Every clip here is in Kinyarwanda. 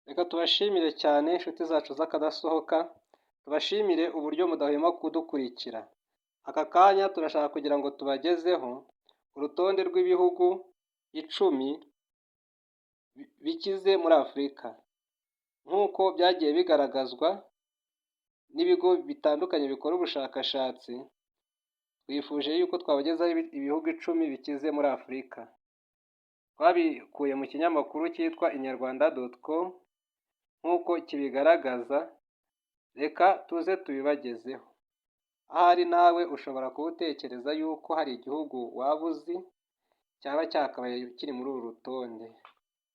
Reka tubashimire cyane inshuti zacu z'akadasohoka, tubashimire uburyo mudahwema kudukurikira. Aka kanya turashaka kugira ngo tubagezeho urutonde rw'ibihugu 10 bikize muri Afurika. Nk'uko byagiye bigaragazwa n'ibigo bitandukanye bikora ubushakashatsi, twifuje yuko twabagezaho ibihugu 10 bikize muri Afurika. Twabikuye mu kinyamakuru cyitwa inyarwanda.com nk'uko kibigaragaza, reka tuze tubibagezeho. Ahari nawe ushobora kuba utekereza yuko hari igihugu waba uzi cyaba cyakabaye kiri muri uru rutonde,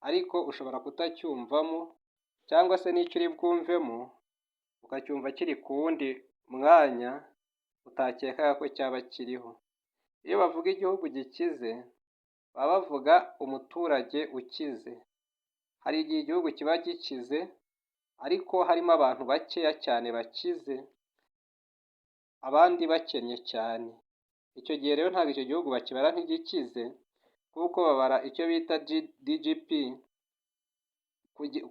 ariko ushobora kutacyumvamo cyangwa se n'icyo uri bwumvemo ukacyumva kiri ku wundi mwanya utakekaga ko cyaba kiriho. Iyo bavuga igihugu gikize baba bavuga umuturage ukize. Hari igihe igihugu kiba gikize ariko harimo abantu bakeya cyane bakize, abandi bakennye cyane. Icyo gihe rero ntabwo icyo gihugu bakibara nk'igikize, kuko babara icyo bita GDP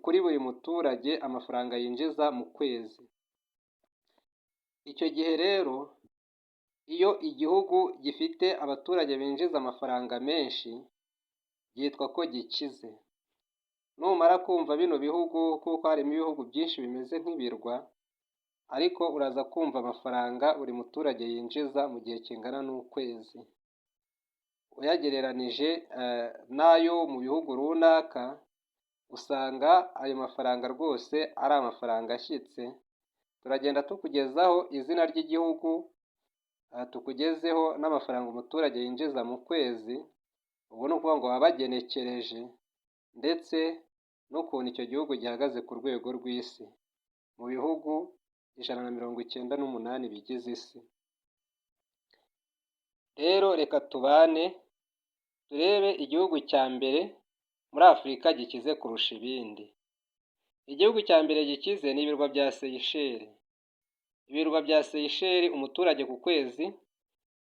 kuri buri muturage, amafaranga yinjiza mu kwezi. Icyo gihe rero iyo igihugu gifite abaturage binjiza amafaranga menshi byitwa ko gikize. Numara kumva bino bihugu, kuko harimo ibihugu byinshi bimeze nk'ibirwa, ariko uraza kumva amafaranga buri muturage yinjiza mu gihe kingana n'ukwezi. Uyagereranije n'ayo mu bihugu runaka, usanga ayo mafaranga rwose ari amafaranga ashyitse. Turagenda tukugezaho izina ry'igihugu, tukugezeho n'amafaranga umuturage yinjiza mu kwezi, ubu ni ukuvuga ngo baba bagenekereje, ndetse n'ukuntu icyo gihugu gihagaze ku rwego rw'isi mu bihugu 198 bigize isi. Rero reka tubane turebe igihugu cya mbere muri Afurika gikize kurusha ibindi. Igihugu cya mbere gikize ni ibirwa bya Seychelles. Ibirwa bya Seychelles, umuturage ku kwezi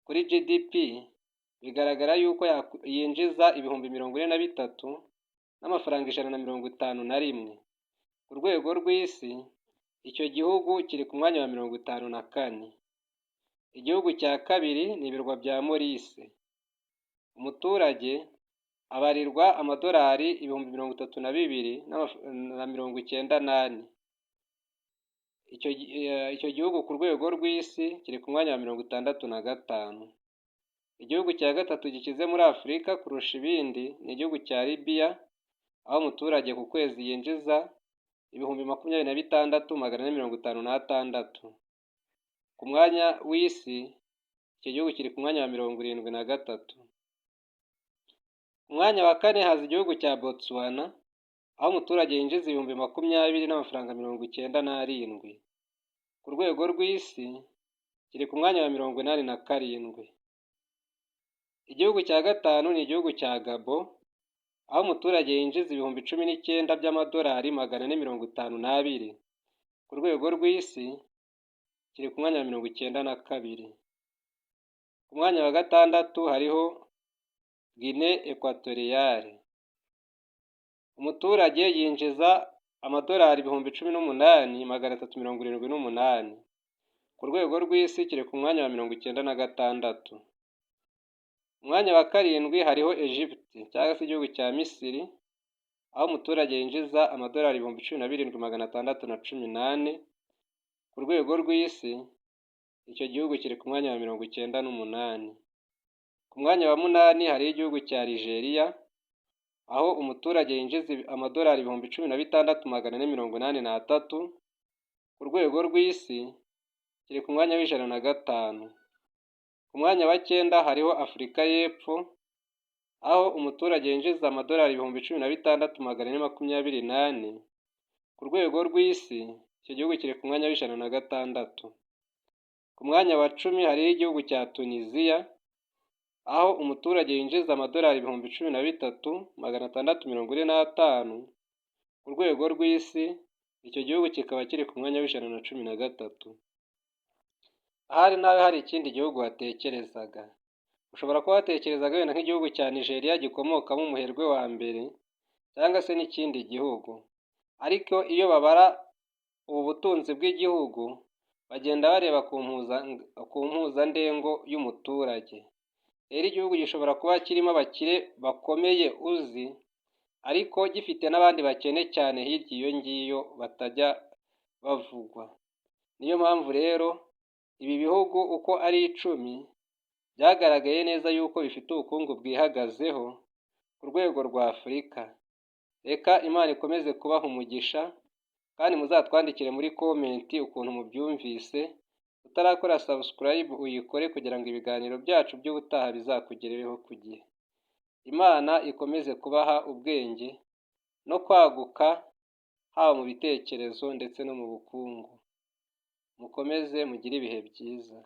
kuri GDP bigaragara yuko yinjiza ibihumbi 43 n'amafaranga 151. Ku rwego rw'isi icyo gihugu kiri ku mwanya wa 54. Igihugu cya kabiri ni ibirwa bya Maurice. Umuturage abarirwa amadolari ibihumbi 32,098. Icyo gihugu ku rwego rw'isi kiri ku mwanya wa 65. Igihugu cya gatatu gikize muri Afurika kurusha ibindi ni igihugu cya Libya, aho umuturage ku kwezi yinjiza ibihumbi 26,456. Ku mwanya w'isi icyo gihugu kiri ku mwanya wa 73. Ku mwanya wa kane haza igihugu cya Botswana, aho umuturage yinjiza ibihumbi 20 n'amafaranga 97. Ku rwego rw'isi kiri ku mwanya wa 87. Igihugu cya gatanu ni igihugu cya Gabon, aho umuturage yinjiza ibihumbi 19 by'amadolari 452. Ku rwego rw'isi kiri ku mwanya wa 92. Ku mwanya wa gatandatu hariho Guinée Equatoriale. Umuturage yinjiza amadolari ibihumbi 18,378. Ku rwego rw'isi kiri ku mwanya wa 96. Umwanya wa karindwi hariho Egypte cyangwa se igihugu cya Misiri, aho umuturage yinjiza amadolari ibihumbi 17,618. Ku rwego rw'isi icyo gihugu kiri ku mwanya wa 98. Ku mwanya wa munani hariho igihugu cya Algeria, aho umuturage yinjiza amadolari ibihumbi 16,483. Ku rwego rw'isi kiri ku mwanya w'105. Ku mwanya wa 9 hariho Afurika y'Epfo, aho umuturage yinjiza amadolari ibihumbi 16,428. Ku rwego rw'isi icyo gihugu kiri ku mwanya w'106. Ku mwanya wa 10 hariho igihugu cya Tunisia, aho umuturage yinjiza amadolari ibihumbi 13,645. Ku rwego rw'isi icyo gihugu kikaba kiri ku mwanya w'113. Ahari nawe hari ikindi gihugu watekerezaga. Ushobora kuba watekerezaga wenda nk'igihugu cya Nigeria gikomokamo umuherwe wa mbere, cyangwa se n'ikindi gihugu. ariko iyo babara ubu butunzi bw'igihugu bagenda bareba ku mpuzandengo y'umuturage. Rero igihugu gishobora kuba kirimo abakire bakomeye uzi, ariko gifite n'abandi bakene cyane hirya iyo ngiyo batajya bavugwa. Niyo mpamvu rero ibi bihugu uko ari 10 byagaragaye neza yuko bifite ubukungu bwihagazeho ku rwego rwa Afurika. Reka Imana ikomeze kubaha umugisha, kandi muzatwandikire muri komenti ukuntu mubyumvise. Utarakora subscribe uyikore kugira ngo ibiganiro byacu by'ubutaha bizakugerereho ku gihe. Imana ikomeze kubaha ubwenge no kwaguka, haba mu bitekerezo ndetse no mu bukungu. Mukomeze mugire ibihe byiza.